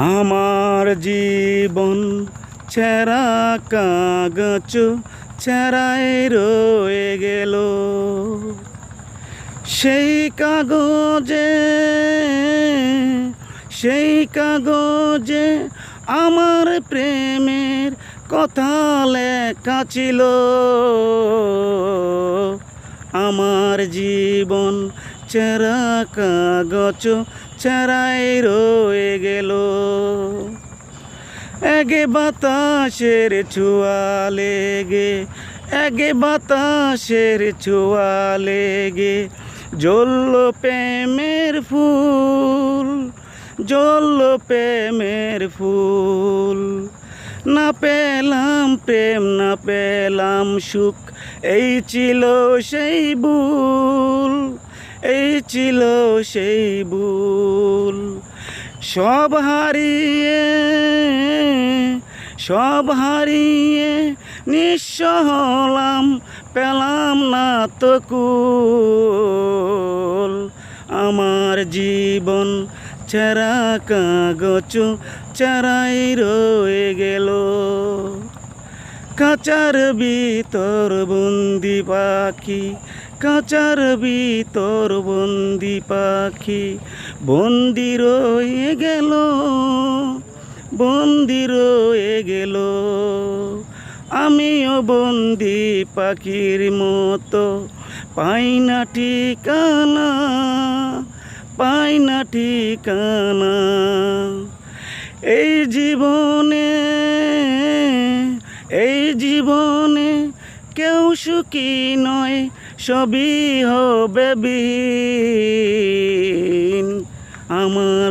আমার জীবন ছেঁড়া কাগজ ছেঁড়ায় রয়ে গেল। সেই কাগজে আমার প্রেমের কথা লেখা ছিল। আমার জীবন ছেঁড়া কাগজ ছেঁড়াই রয়ে গেল। এগে বাতাসের ছোঁয়া লেগে, এগে বাতাসের ছোঁয়া লেগে জ্বলল প্রেমের ফুল, জ্বলল প্রেমের ফুল। না পেলাম প্রেম, না পেলাম সুখ, এই ছিল সেই ভুল, এই ছিল সেই ভুল। সব হারিয়ে নিঃস্ব হলাম, পেলাম না তো কুল। আমার জীবন ছেঁড়া কাগজ ছেঁড়াই রয়ে গেল। কাঁচার ভিতর বন্দি পাখি, কাঁচার ভিতর বন্দি পাখি, বন্দি রয়ে গেল, বন্দি রয়ে গেল। আমিও বন্দি পাখির মতো, পাই না ঠিকানা, পাই না ঠিকানা। এই জীবনে কেউ সুখী নয়, সবই হবে বিহীন। আমার